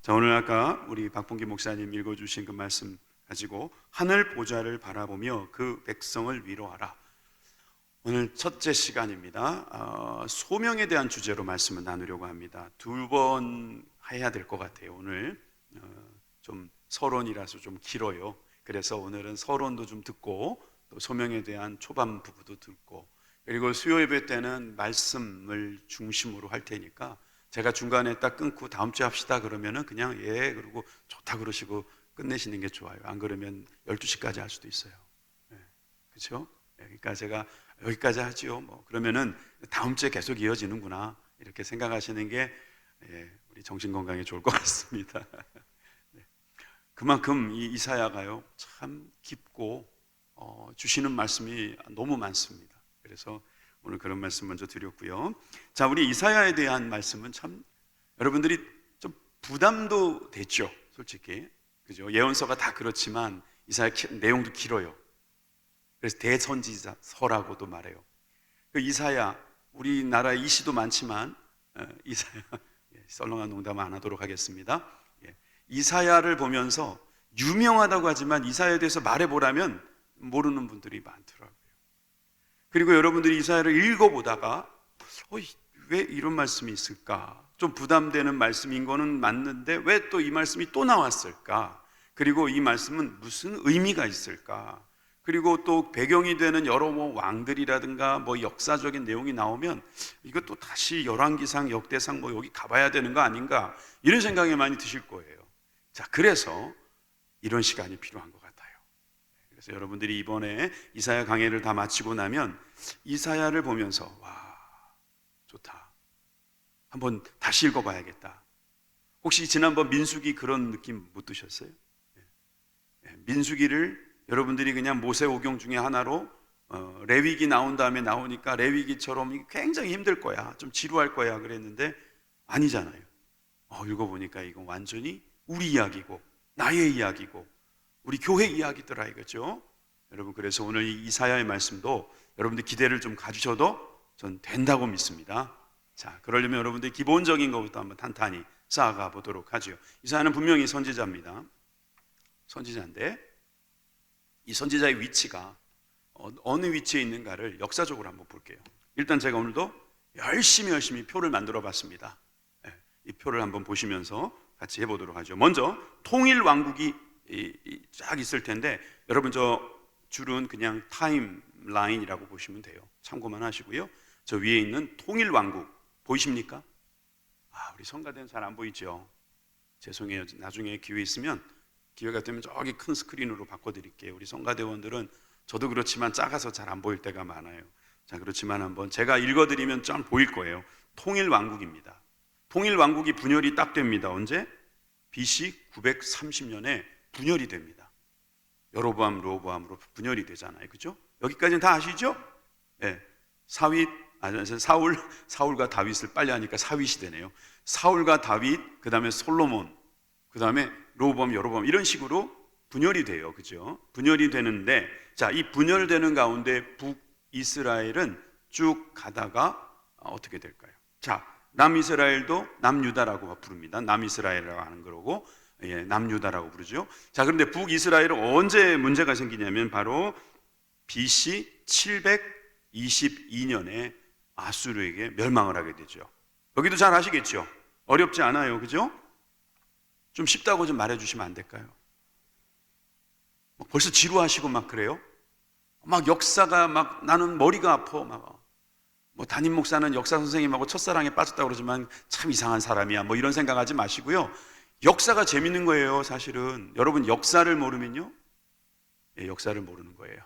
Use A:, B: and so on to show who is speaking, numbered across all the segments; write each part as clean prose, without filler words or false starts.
A: 자, 오늘 아까 우리 박봉기 목사님 읽어주신 그 말씀 가지고 하늘 보좌를 바라보며 그 백성을 위로하라. 오늘 첫째 시간입니다. 소명에 대한 주제로 말씀을 나누려고 합니다. 2번 해야 될 것 같아요. 오늘 좀 서론이라서 좀 길어요. 그래서 오늘은 서론도 좀 듣고 또 소명에 대한 초반 부분도 듣고, 그리고 수요 예배 때는 말씀을 중심으로 할 테니까 제가 중간에 딱 끊고 다음 주에 합시다 그러면은 그냥 예 그러고 좋다 그러시고 끝내시는 게 좋아요. 안 그러면 12시까지 할 수도 있어요. 그렇죠? 그러니까 제가 여기까지 하지요. 뭐 그러면은 다음 주에 계속 이어지는구나 이렇게 생각하시는 게 우리 정신 건강에 좋을 것 같습니다. 그만큼 이 이사야가요 참 깊고 주시는 말씀이 너무 많습니다. 그래서 오늘 그런 말씀 먼저 드렸고요. 자, 우리 이사야에 대한 말씀은 참 여러분들이 좀 부담도 됐죠, 솔직히. 그죠? 예언서가 다 그렇지만 이사야 내용도 길어요. 그래서 대선지자서라고도 말해요. 그 이사야, 우리나라에 이 시도 많지만 이사야, 썰렁한 농담 안 하도록 하겠습니다. 이사야를 보면서 유명하다고 하지만 이사야에 대해서 말해보라면 모르는 분들이 많더라고요. 그리고 여러분들이 이사야를 읽어보다가 왜 이런 말씀이 있을까? 좀 부담되는 말씀인 거는 맞는데 왜 또 이 말씀이 또 나왔을까? 그리고 이 말씀은 무슨 의미가 있을까? 그리고 또 배경이 되는 여러 왕들이라든가 역사적인 내용이 나오면 이것도 다시 열왕기상, 역대상 여기 가봐야 되는 거 아닌가? 이런 생각이 많이 드실 거예요. 자, 그래서 이런 시간이 필요한 것 같아요. 그래서 여러분들이 이번에 이사야 강해를 다 마치고 나면 이사야를 보면서 와, 좋다. 한번 다시 읽어봐야겠다. 혹시 지난번 민수기 그런 느낌 못 드셨어요? 민수기를 여러분들이 그냥 모세오경 중에 하나로 레위기 나온 다음에 나오니까 레위기처럼 굉장히 힘들 거야, 좀 지루할 거야 그랬는데 아니잖아요. 읽어보니까 이건 완전히 우리 이야기고 나의 이야기고 우리 교회 이야기더라 이거죠. 여러분, 그래서 오늘 이 이사야의 말씀도 여러분들 기대를 좀 가주셔도 전 된다고 믿습니다. 자, 그러려면 여러분들 기본적인 것부터 한번 탄탄히 쌓아가 보도록 하죠. 이사야는 분명히 선지자입니다. 선지자인데 이 선지자의 위치가 어느 위치에 있는가를 역사적으로 한번 볼게요. 일단 제가 오늘도 열심히 표를 만들어 봤습니다. 이 표를 한번 보시면서 같이 해보도록 하죠. 먼저 통일 왕국이 쫙 있을 텐데 여러분 저 줄은 그냥 타임라인이라고 보시면 돼요. 참고만 하시고요. 저 위에 있는 통일 왕국 보이십니까? 우리 성가대는 잘 안 보이죠? 죄송해요. 나중에 기회 있으면 기회가 되면 저기 큰 스크린으로 바꿔드릴게요. 우리 성가대원들은 저도 그렇지만 작아서 잘 안 보일 때가 많아요. 자, 그렇지만 한번 제가 읽어드리면 좀 보일 거예요. 통일 왕국입니다. 통일 왕국이 분열이 딱 됩니다. 언제? BC 930년에 분열이 됩니다. 여로보암, 르호보암으로 분열이 되잖아요. 그죠? 여기까지는 다 아시죠? 네. 사울과 다윗을 빨리 하니까 사윗이 되네요. 사울과 다윗, 그 다음에 솔로몬, 그 다음에 르호보암, 여로보암 이런 식으로 분열이 돼요. 그죠? 분열이 되는데, 자, 이 분열되는 가운데 북이스라엘은 쭉 가다가 어떻게 될까요? 자, 남이스라엘도 남유다라고 부릅니다. 남이스라엘이라고 하는 거고, 남유다라고 부르죠. 자, 그런데 북이스라엘은 언제 문제가 생기냐면 바로 BC 722년에 아수르에게 멸망을 하게 되죠. 여기도 잘 아시겠죠? 어렵지 않아요. 그죠? 좀 쉽다고 좀 말해주시면 안 될까요? 벌써 지루하시고 막 그래요? 막 역사가 막 나는 머리가 아파. 담임 목사는 역사 선생님하고 첫사랑에 빠졌다고 그러지만 참 이상한 사람이야. 이런 생각하지 마시고요. 역사가 재밌는 거예요. 사실은 여러분 역사를 모르면요, 역사를 모르는 거예요.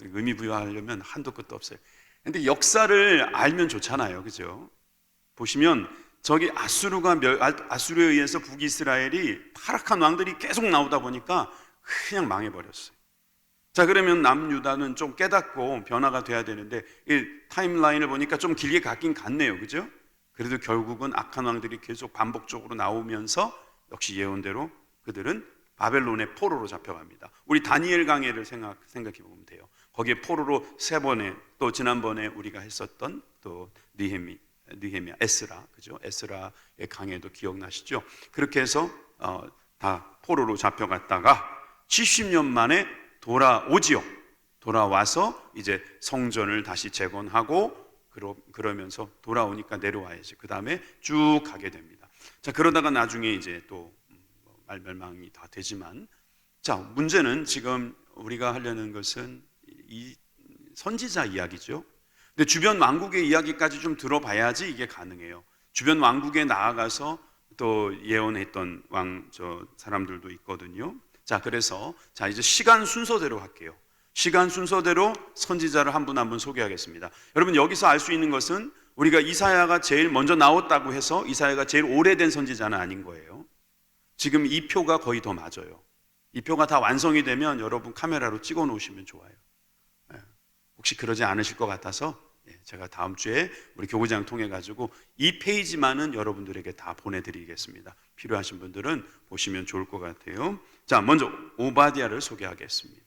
A: 의미 부여하려면 한도 끝도 없어요. 근데 역사를 알면 좋잖아요. 그죠? 보시면 저기 아수르에 의해서 북이스라엘이 타락한 왕들이 계속 나오다 보니까 그냥 망해버렸어요. 자, 그러면 남유다는 좀 깨닫고 변화가 돼야 되는데 이 타임라인을 보니까 좀 길게 갔긴 갔네요. 그죠? 그래도 결국은 악한 왕들이 계속 반복적으로 나오면서 역시 예언대로 그들은 바벨론의 포로로 잡혀갑니다. 우리 다니엘 강해를 생각해 보면 돼요. 거기에 포로로 3번에, 또 지난번에 우리가 했었던 또 느헤미야, 에스라, 그죠? 에스라의 강해도 기억나시죠? 그렇게 해서 다 포로로 잡혀갔다가 70년 만에 돌아오지요. 돌아와서 이제 성전을 다시 재건하고 그러면서 돌아오니까 내려와야지. 그 다음에 쭉 가게 됩니다. 자, 그러다가 나중에 이제 또 말멸망이 다 되지만, 자, 문제는 지금 우리가 하려는 것은 이 선지자 이야기죠. 근데 주변 왕국의 이야기까지 좀 들어봐야지 이게 가능해요. 주변 왕국에 나아가서 또 예언했던 사람들도 있거든요. 자, 그래서 자, 이제 시간 순서대로 할게요. 시간 순서대로 선지자를 한 분 한 분 소개하겠습니다. 여러분, 여기서 알 수 있는 것은 우리가 이사야가 제일 먼저 나왔다고 해서 이사야가 제일 오래된 선지자는 아닌 거예요. 지금 이 표가 거의 더 맞아요. 이 표가 다 완성이 되면 여러분 카메라로 찍어 놓으시면 좋아요. 혹시 그러지 않으실 것 같아서 제가 다음 주에 우리 교구장 통해 가지고 이 페이지만은 여러분들에게 다 보내드리겠습니다. 필요하신 분들은 보시면 좋을 것 같아요. 자, 먼저 오바댜를 소개하겠습니다.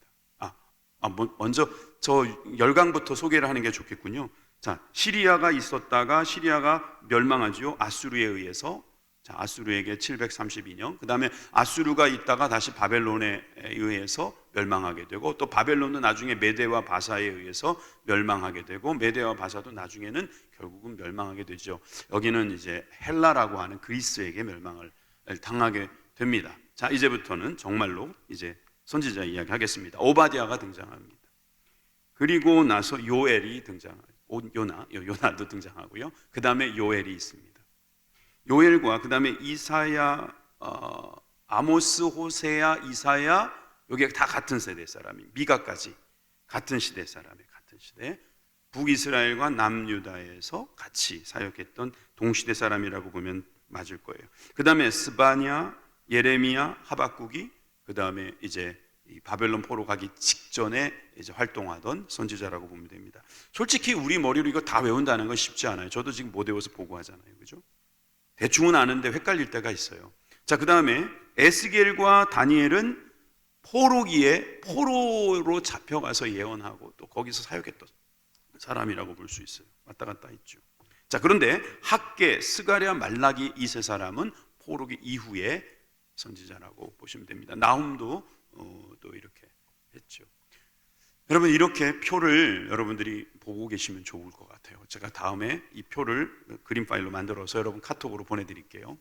A: 먼저 저 열강부터 소개를 하는 게 좋겠군요. 자, 시리아가 있었다가 시리아가 멸망하지요. 아수르에 의해서. 자, 아수르에게 732년. 그 다음에 아수르가 있다가 다시 바벨론에 의해서 멸망하게 되고, 또 바벨론도 나중에 메대와 바사에 의해서 멸망하게 되고, 메대와 바사도 나중에는 결국은 멸망하게 되죠. 여기는 이제 헬라라고 하는 그리스에게 멸망을 당하게 됩니다. 자, 이제부터는 정말로 이제 선지자 이야기 하겠습니다. 오바댜가 등장합니다. 그리고 나서 요엘이 요나도 등장하고요. 그 다음에 요엘이 있습니다. 요엘과 그 다음에 이사야, 아모스, 호세야, 이사야, 여기 다 같은 세대 사람이, 미가까지 같은 시대 사람이, 같은 시대, 북이스라엘과 남유다에서 같이 사역했던 동시대 사람이라고 보면 맞을 거예요. 그 다음에 스바냐, 예레미야, 하박국이 그 다음에 이제 이 바벨론 포로 가기 직전에 이제 활동하던 선지자라고 보면 됩니다. 솔직히 우리 머리로 이거 다 외운다는 건 쉽지 않아요. 저도 지금 못 외워서 보고하잖아요, 그죠? 대충은 아는데 헷갈릴 때가 있어요. 자, 그 다음에 에스겔과 다니엘은 포로기에 포로로 잡혀가서 예언하고 또 거기서 사역했던 사람이라고 볼 수 있어요. 왔다 갔다 했죠. 자, 그런데 학개, 스가랴, 말라기 이 세 사람은 포로기 이후에 선지자라고 보시면 됩니다. 나훔도 또 이렇게 했죠. 여러분, 이렇게 표를 여러분들이 보고 계시면 좋을 것 같아요. 제가 다음에 이 표를 그림 파일로 만들어서 여러분 카톡으로 보내드릴게요.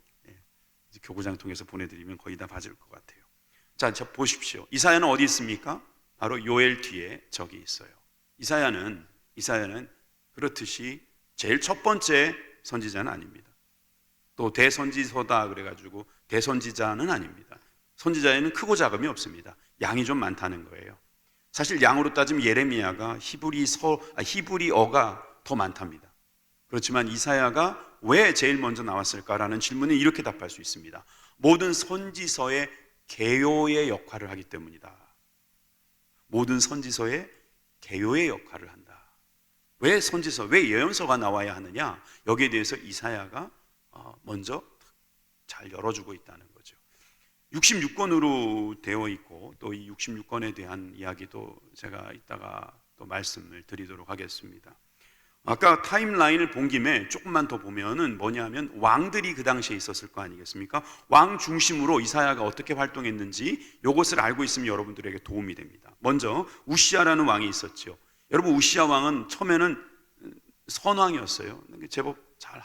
A: 이제 교구장 통해서 보내드리면 거의 다 맞을 것 같아요. 자, 보십시오. 이사야는 어디 있습니까? 바로 요엘 뒤에 저기 있어요. 이사야는 그렇듯이 제일 첫 번째 선지자는 아닙니다. 또 대선지서다 그래가지고 대선지자는 아닙니다. 선지자에는 크고 작음이 없습니다. 양이 좀 많다는 거예요. 사실 양으로 따지면 예레미야가 히브리어가 더 많답니다. 그렇지만 이사야가 왜 제일 먼저 나왔을까라는 질문에 이렇게 답할 수 있습니다. 모든 선지서의 개요의 역할을 하기 때문이다. 모든 선지서의 개요의 역할을 한다. 왜 선지서, 왜 예언서가 나와야 하느냐? 여기에 대해서 이사야가 먼저 잘 열어주고 있다는 거죠. 66권으로 되어 있고 또 이 66권에 대한 이야기도 제가 이따가 또 말씀을 드리도록 하겠습니다. 아까 타임라인을 본 김에 조금만 더 보면은 뭐냐면 왕들이 그 당시에 있었을 거 아니겠습니까? 왕 중심으로 이사야가 어떻게 활동했는지 이것을 알고 있으면 여러분들에게 도움이 됩니다. 먼저 우시아라는 왕이 있었죠. 여러분, 우시아 왕은 처음에는 선왕이었어요. 제법 잘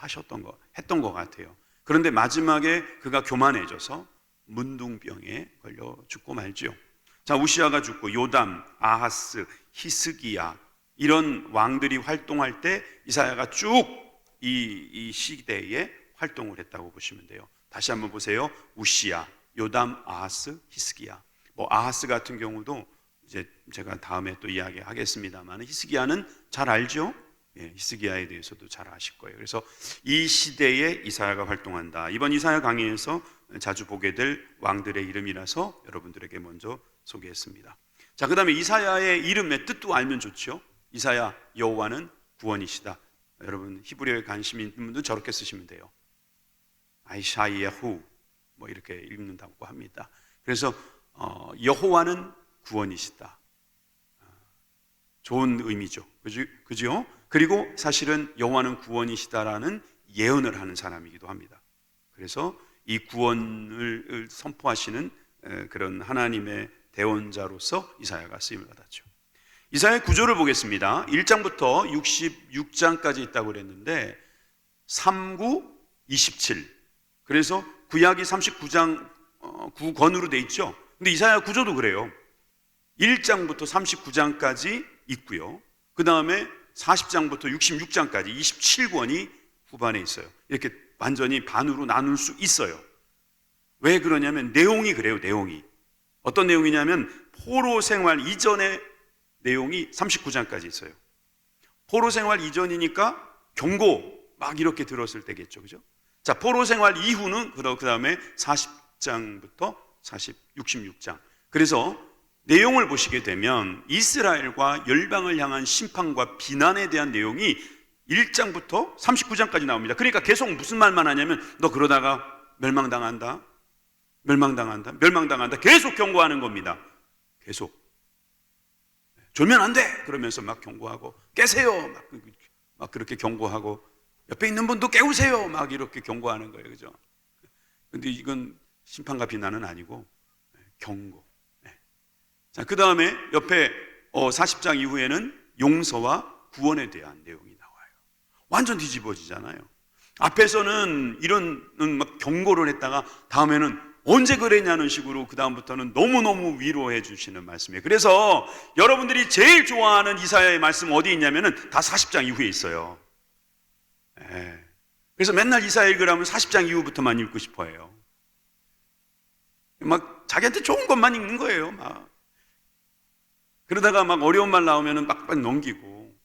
A: 했던 것 같아요. 그런데 마지막에 그가 교만해져서 문둥병에 걸려 죽고 말지요. 자, 우시아가 죽고 요담, 아하스, 히스기야 이런 왕들이 활동할 때 이사야가 쭉 이 시대에 활동을 했다고 보시면 돼요. 다시 한번 보세요. 우시아, 요담, 아하스, 히스기야. 아하스 같은 경우도 이제 제가 다음에 또 이야기하겠습니다만 히스기야는 잘 알죠? 히스기야에 대해서도 잘 아실 거예요. 그래서 이 시대에 이사야가 활동한다. 이번 이사야 강의에서 자주 보게 될 왕들의 이름이라서 여러분들에게 먼저 소개했습니다. 자, 그 다음에 이사야의 이름의 뜻도 알면 좋죠. 이사야, 여호와는 구원이시다. 여러분 히브리어에 관심 있는 분들 저렇게 쓰시면 돼요. 아이샤이야후 이렇게 읽는다고 합니다. 그래서 여호와는 구원이시다. 좋은 의미죠. 그죠? 그리고 사실은 여호와는 구원이시다라는 예언을 하는 사람이기도 합니다. 그래서 이 구원을 선포하시는 그런 하나님의 대언자로서 이사야가 쓰임을 받았죠. 이사야 구조를 보겠습니다. 1장부터 66장까지 있다고 그랬는데 39, 27. 그래서 구약이 39장 9권으로 돼 있죠. 근데 이사야 구조도 그래요. 1장부터 39장까지 있고요. 그 다음에 40장부터 66장까지 27권이 후반에 있어요. 이렇게 완전히 반으로 나눌 수 있어요. 왜 그러냐면 내용이 그래요. 내용이 어떤 내용이냐면 포로 생활 이전의 내용이 39장까지 있어요. 포로 생활 이전이니까 경고 막 이렇게 들었을 때겠죠. 그죠? 자, 포로 생활 이후는 그 다음에 40장부터 66장. 그래서 내용을 보시게 되면 이스라엘과 열방을 향한 심판과 비난에 대한 내용이 1장부터 39장까지 나옵니다. 그러니까 계속 무슨 말만 하냐면 너 그러다가 멸망당한다. 계속 경고하는 겁니다. 계속. 졸면 안 돼! 그러면서 막 경고하고 깨세요! 막 그렇게 경고하고 옆에 있는 분도 깨우세요! 막 이렇게 경고하는 거예요. 그죠? 근데 이건 심판과 비난은 아니고 경고. 자, 그 다음에 옆에 40장 이후에는 용서와 구원에 대한 내용이 나와요. 완전 뒤집어지잖아요. 앞에서는 이런 막 경고를 했다가 다음에는 언제 그랬냐는 식으로 그 다음부터는 너무너무 위로해 주시는 말씀이에요. 그래서 여러분들이 제일 좋아하는 이사야의 말씀 어디 있냐면은 다 40장 이후에 있어요. 그래서 맨날 이사야 읽으라면 40장 이후부터만 읽고 싶어 해요. 막 자기한테 좋은 것만 읽는 거예요. 막 그러다가 막 어려운 말 나오면은 막 넘기고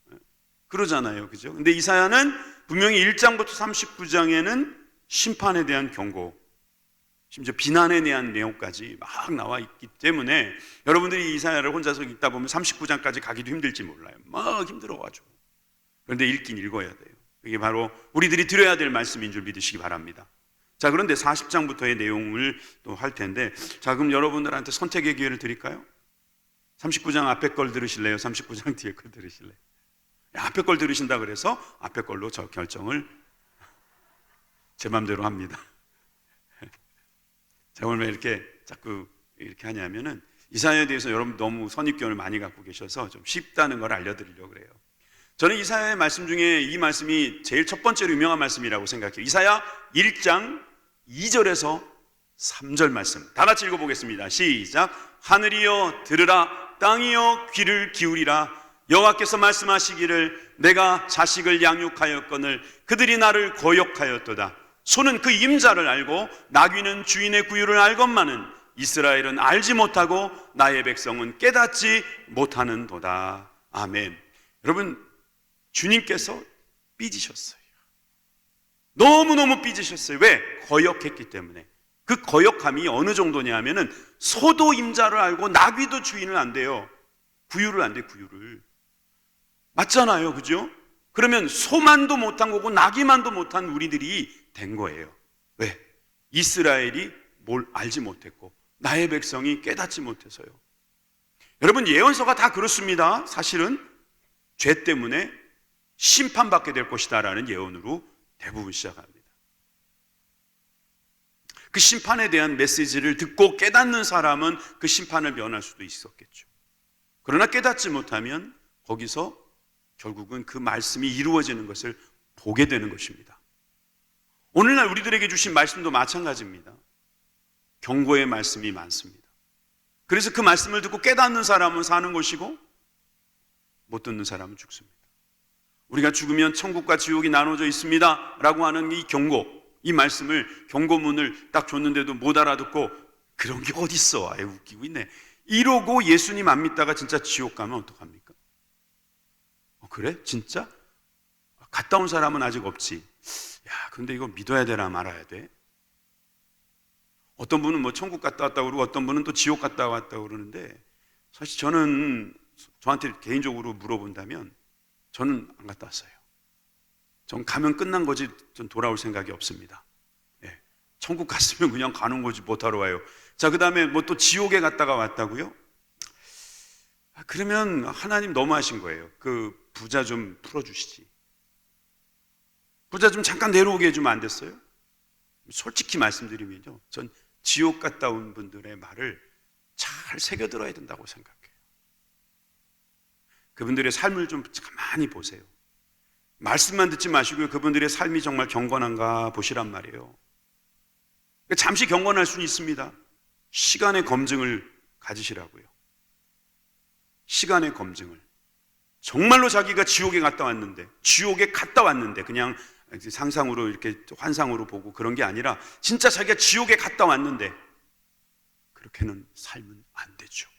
A: 그러잖아요. 그죠? 근데 이사야는 분명히 1장부터 39장에는 심판에 대한 경고, 심지어 비난에 대한 내용까지 막 나와 있기 때문에 여러분들이 이사야를 혼자서 읽다 보면 39장까지 가기도 힘들지 몰라요. 막 힘들어가지고. 그런데 읽긴 읽어야 돼요. 이게 바로 우리들이 들어야 될 말씀인 줄 믿으시기 바랍니다. 자, 그런데 40장부터의 내용을 또 할 텐데, 자, 그럼 여러분들한테 선택의 기회를 드릴까요? 39장 앞에 걸 들으실래요? 39장 뒤에 걸 들으실래요? 앞에 걸 들으신다 그래서 앞에 걸로 저 결정을 제 맘대로 합니다. 제가 오늘 왜 이렇게 자꾸 이렇게 하냐면은 이사야에 대해서 여러분 너무 선입견을 많이 갖고 계셔서 좀 쉽다는 걸 알려드리려고 그래요. 저는 이사야의 말씀 중에 이 말씀이 제일 첫 번째로 유명한 말씀이라고 생각해요. 이사야 1장 2절에서 3절 말씀 다 같이 읽어보겠습니다. 시작. 하늘이여 들으라, 땅이여 귀를 기울이라. 여호와께서 말씀하시기를 내가 자식을 양육하였거늘 그들이 나를 거역하였도다. 소는 그 임자를 알고 나귀는 주인의 구유를 알건만은 이스라엘은 알지 못하고 나의 백성은 깨닫지 못하는도다. 아멘. 여러분, 주님께서 삐지셨어요. 너무너무 삐지셨어요. 왜? 거역했기 때문에. 그 거역함이 어느 정도냐 하면은 소도 임자를 알고 나귀도 주인을 안 돼요. 구유를 안 돼, 구유를. 맞잖아요. 그죠? 그러면 소만도 못한 거고 나귀만도 못한 우리들이 된 거예요. 왜? 이스라엘이 뭘 알지 못했고 나의 백성이 깨닫지 못해서요. 여러분, 예언서가 다 그렇습니다. 사실은 죄 때문에 심판받게 될 것이다라는 예언으로 대부분 시작합니다. 그 심판에 대한 메시지를 듣고 깨닫는 사람은 그 심판을 면할 수도 있었겠죠. 그러나 깨닫지 못하면 거기서 결국은 그 말씀이 이루어지는 것을 보게 되는 것입니다. 오늘날 우리들에게 주신 말씀도 마찬가지입니다. 경고의 말씀이 많습니다. 그래서 그 말씀을 듣고 깨닫는 사람은 사는 것이고 못 듣는 사람은 죽습니다. 우리가 죽으면 천국과 지옥이 나눠져 있습니다 라고 하는 이 경고, 이 말씀을, 경고문을 딱 줬는데도 못 알아듣고 그런 게 어딨어, 아유 웃기고 있네 이러고 예수님 안 믿다가 진짜 지옥 가면 어떡합니까? 그래? 진짜? 갔다 온 사람은 아직 없지. 야, 근데 이거 믿어야 되나 말아야 돼? 어떤 분은 뭐 천국 갔다 왔다고 그러고 어떤 분은 또 지옥 갔다 왔다고 그러는데 사실 저는 저한테 개인적으로 물어본다면 저는 안 갔다 왔어요. 전 가면 끝난 거지 전 돌아올 생각이 없습니다. 예. 천국 갔으면 그냥 가는 거지 못하러 와요. 자, 그 다음에 뭐 또 지옥에 갔다가 왔다고요? 그러면 하나님 너무하신 거예요. 그 부자 좀 풀어주시지. 부자 좀 잠깐 내려오게 해주면 안 됐어요? 솔직히 말씀드리면요, 전 지옥 갔다 온 분들의 말을 잘 새겨들어야 된다고 생각해요. 그분들의 삶을 좀 가만히 보세요. 말씀만 듣지 마시고요, 그분들의 삶이 정말 경건한가 보시란 말이에요. 잠시 경건할 수는 있습니다. 시간의 검증을 가지시라고요. 시간의 검증을. 정말로 자기가 지옥에 갔다 왔는데 그냥 상상으로 이렇게 환상으로 보고 그런 게 아니라 진짜 자기가 지옥에 갔다 왔는데 그렇게는 살면 안 되죠.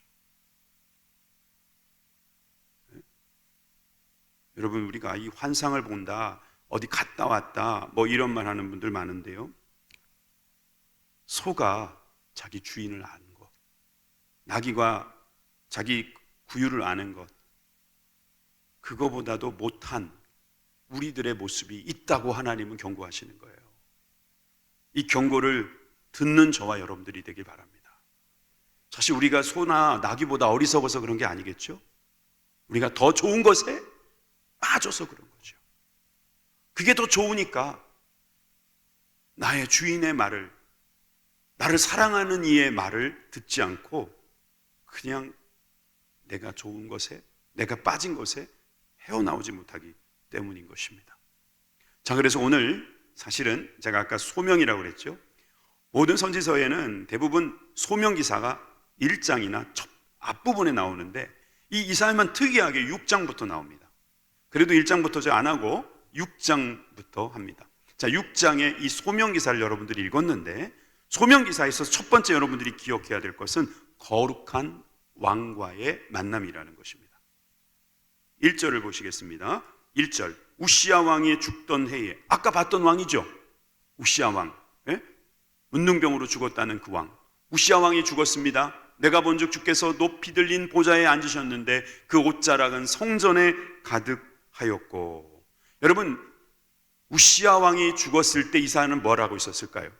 A: 네? 여러분, 우리가 이 환상을 본다, 어디 갔다 왔다, 뭐 이런 말 하는 분들 많은데요, 소가 자기 주인을 아는 것, 나귀가 자기 구유를 아는 것, 그거보다도 못한 우리들의 모습이 있다고 하나님은 경고하시는 거예요. 이 경고를 듣는 저와 여러분들이 되길 바랍니다. 사실 우리가 소나 나귀보다 어리석어서 그런 게 아니겠죠? 우리가 더 좋은 것에 빠져서 그런 거죠. 그게 더 좋으니까 나의 주인의 말을, 나를 사랑하는 이의 말을 듣지 않고 그냥 내가 좋은 것에, 내가 빠진 것에 헤어나오지 못하기 때문인 것입니다. 자, 그래서 오늘 사실은 제가 아까 소명이라고 그랬죠. 모든 선지서에는 대부분 소명 기사가 1장이나 앞부분에 나오는데 이 이사야만 특이하게 6장부터 나옵니다. 그래도 1장부터 저 안 하고 6장부터 합니다. 자, 6장의 이 소명 기사를 여러분들이 읽었는데, 소명 기사에서 첫 번째 여러분들이 기억해야 될 것은 거룩한 왕과의 만남이라는 것입니다. 1절을 보시겠습니다. 1절, 우시야 왕이 죽던 해에, 아까 봤던 왕이죠, 우시야 왕, 문둥병으로 죽었다는 그 왕. 우시야 왕이 죽었습니다. 내가 본즉 주께서 높이 들린 보좌에 앉으셨는데 그 옷자락은 성전에 가득하였고. 여러분, 우시야 왕이 죽었을 때 이사야는 뭘 하고 있었을까요?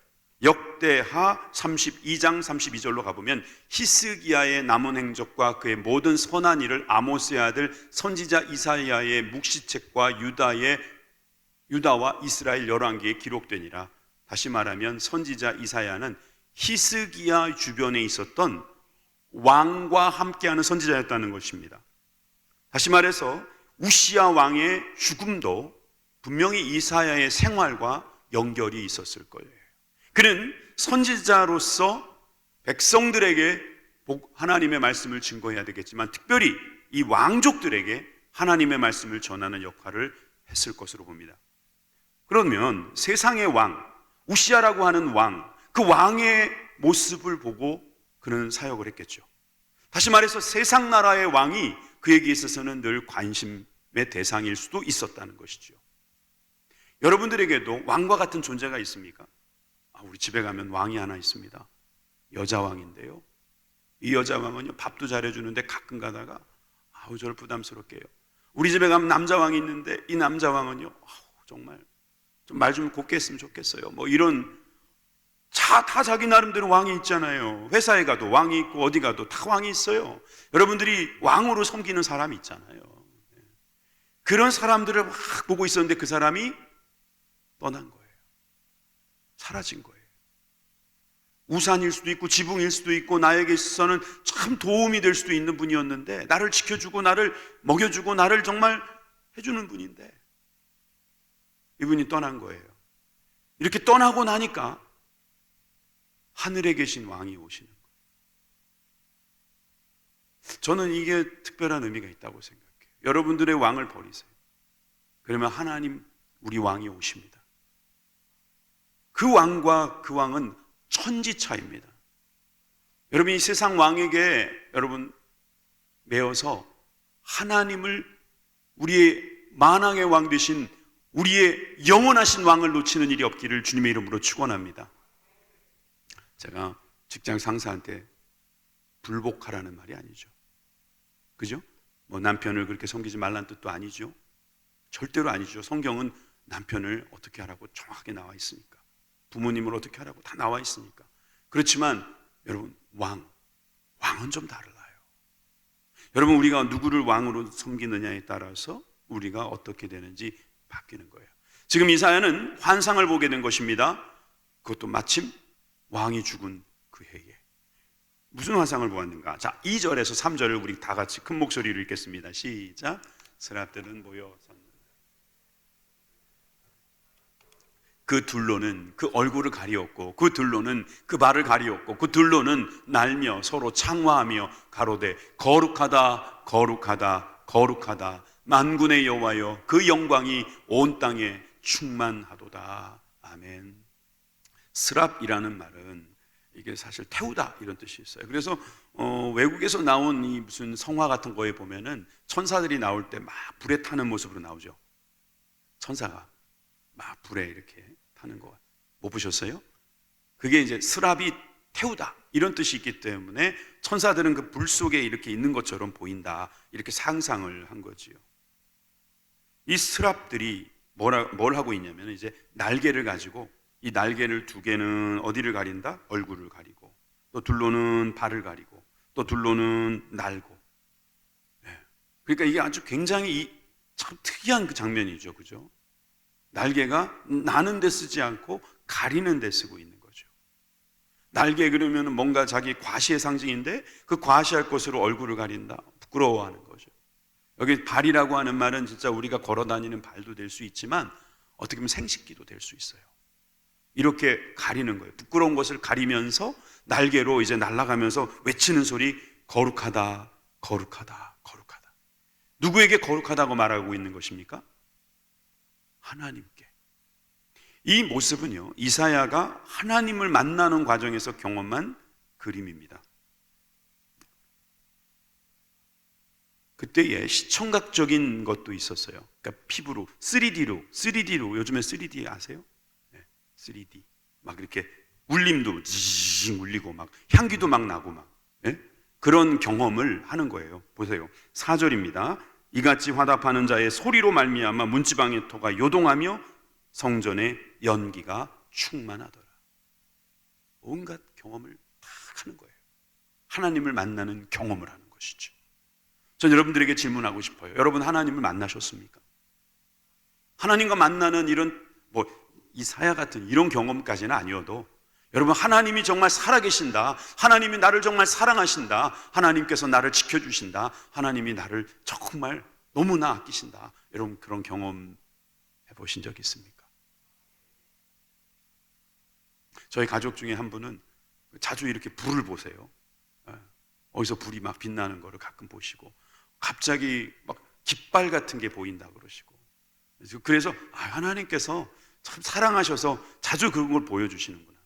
A: 역대하 32장 32절로 가보면 히스기야의 남은 행적과 그의 모든 선한 일을 아모스의 아들 선지자 이사야의 묵시책과 유다와 이스라엘 열왕기에 기록되니라. 다시 말하면 선지자 이사야는 히스기야 주변에 있었던 왕과 함께하는 선지자였다는 것입니다. 다시 말해서 우시야 왕의 죽음도 분명히 이사야의 생활과 연결이 있었을 거예요. 그는 선지자로서 백성들에게 하나님의 말씀을 증거해야 되겠지만 특별히 이 왕족들에게 하나님의 말씀을 전하는 역할을 했을 것으로 봅니다. 그러면 세상의 왕, 우시야라고 하는 왕, 그 왕의 모습을 보고 그는 사역을 했겠죠. 다시 말해서 세상 나라의 왕이 그에게 있어서는 늘 관심의 대상일 수도 있었다는 것이죠. 여러분들에게도 왕과 같은 존재가 있습니까? 우리 집에 가면 왕이 하나 있습니다. 여자 왕인데요, 이 여자 왕은요, 밥도 잘해주는데 가끔 가다가 저를 부담스럽게 해요. 우리 집에 가면 남자 왕이 있는데 이 남자 왕은요, 정말 좀 말 좀 곱게 했으면 좋겠어요. 뭐 이런, 다 자기 나름대로 왕이 있잖아요. 회사에 가도 왕이 있고 어디 가도 다 왕이 있어요. 여러분들이 왕으로 섬기는 사람이 있잖아요. 그런 사람들을 막 보고 있었는데 그 사람이 떠난 거예요. 사라진 거예요. 우산일 수도 있고 지붕일 수도 있고 나에게 있어서는 참 도움이 될 수도 있는 분이었는데, 나를 지켜주고 나를 먹여주고 나를 정말 해주는 분인데 이분이 떠난 거예요. 이렇게 떠나고 나니까 하늘에 계신 왕이 오시는 거예요. 저는 이게 특별한 의미가 있다고 생각해요. 여러분들의 왕을 버리세요. 그러면 하나님, 우리 왕이 오십니다. 그 왕과 그 왕은 천지차입니다. 여러분, 이 세상 왕에게 여러분 매어서 하나님을, 우리의 만왕의 왕 되신 우리의 영원하신 왕을 놓치는 일이 없기를 주님의 이름으로 축원합니다. 제가 직장 상사한테 불복하라는 말이 아니죠. 그죠? 뭐 남편을 그렇게 섬기지 말라는 뜻도 아니죠. 절대로 아니죠. 성경은 남편을 어떻게 하라고 정확하게 나와 있으니까, 부모님을 어떻게 하라고 다 나와 있으니까. 그렇지만 여러분, 왕은 좀 달라요. 여러분, 우리가 누구를 왕으로 섬기느냐에 따라서 우리가 어떻게 되는지 바뀌는 거예요. 지금 이사야는 환상을 보게 된 것입니다. 그것도 마침 왕이 죽은 그 해에. 무슨 환상을 보았는가? 자, 2절에서 3절을 우리 다 같이 큰 목소리로 읽겠습니다. 시작. 스랍들은 모여서 그 둘로는 그 얼굴을 가리었고 그 둘로는 그 발을 가리었고 그 둘로는 날며 서로 창화하며 가로되 거룩하다 거룩하다 거룩하다 만군의 여호와여 그 영광이 온 땅에 충만하도다. 아멘. 스랍이라는 말은 이게 사실 태우다 이런 뜻이 있어요. 그래서 외국에서 나온 이 무슨 성화 같은 거에 보면은 천사들이 나올 때 막 불에 타는 모습으로 나오죠. 천사가 막 불에 이렇게 타는 거 못 보셨어요? 그게 이제 스랍이 태우다 이런 뜻이 있기 때문에 천사들은 그 불 속에 이렇게 있는 것처럼 보인다 이렇게 상상을 한 거지요. 이 스랍들이 뭘 하고 있냐면 이제 날개를 가지고 이 날개를 두 개는 어디를 가린다? 얼굴을 가리고 또 둘로는 발을 가리고 또 둘로는 날고. 그러니까 이게 아주 굉장히 참 특이한 그 장면이죠, 그죠? 날개가 나는 데 쓰지 않고 가리는 데 쓰고 있는 거죠. 날개 그러면 뭔가 자기 과시의 상징인데 그 과시할 것으로 얼굴을 가린다. 부끄러워하는 거죠. 여기 발이라고 하는 말은 진짜 우리가 걸어다니는 발도 될 수 있지만 어떻게 보면 생식기도 될 수 있어요. 이렇게 가리는 거예요. 부끄러운 것을 가리면서 날개로 이제 날아가면서 외치는 소리, 거룩하다, 거룩하다, 거룩하다. 누구에게 거룩하다고 말하고 있는 것입니까? 하나님께. 이 모습은요, 이사야가 하나님을 만나는 과정에서 경험한 그림입니다. 그때에 시청각적인 것도 있었어요. 그러니까 피부로, 3D로 요즘에 3D 아세요? 3D 막 이렇게 울림도 징 울리고 막 향기도 막 나고 막 그런 경험을 하는 거예요. 보세요. 4절입니다. 이같이 화답하는 자의 소리로 말미암아 문지방의 터가 요동하며 성전의 연기가 충만하더라. 온갖 경험을 다 하는 거예요. 하나님을 만나는 경험을 하는 것이죠. 전 여러분들에게 질문하고 싶어요. 여러분 하나님을 만나셨습니까? 하나님과 만나는 이런 이사야 같은 이런 경험까지는 아니어도 여러분 하나님이 정말 살아계신다, 하나님이 나를 정말 사랑하신다, 하나님께서 나를 지켜주신다, 하나님이 나를 정말 너무나 아끼신다, 여러분 그런 경험 해보신 적 있습니까? 저희 가족 중에 한 분은 자주 이렇게 불을 보세요. 어디서 불이 막 빛나는 거를 가끔 보시고 갑자기 막 깃발 같은 게 보인다 그러시고, 그래서 하나님께서 참 사랑하셔서 자주 그런 걸 보여주시는구나.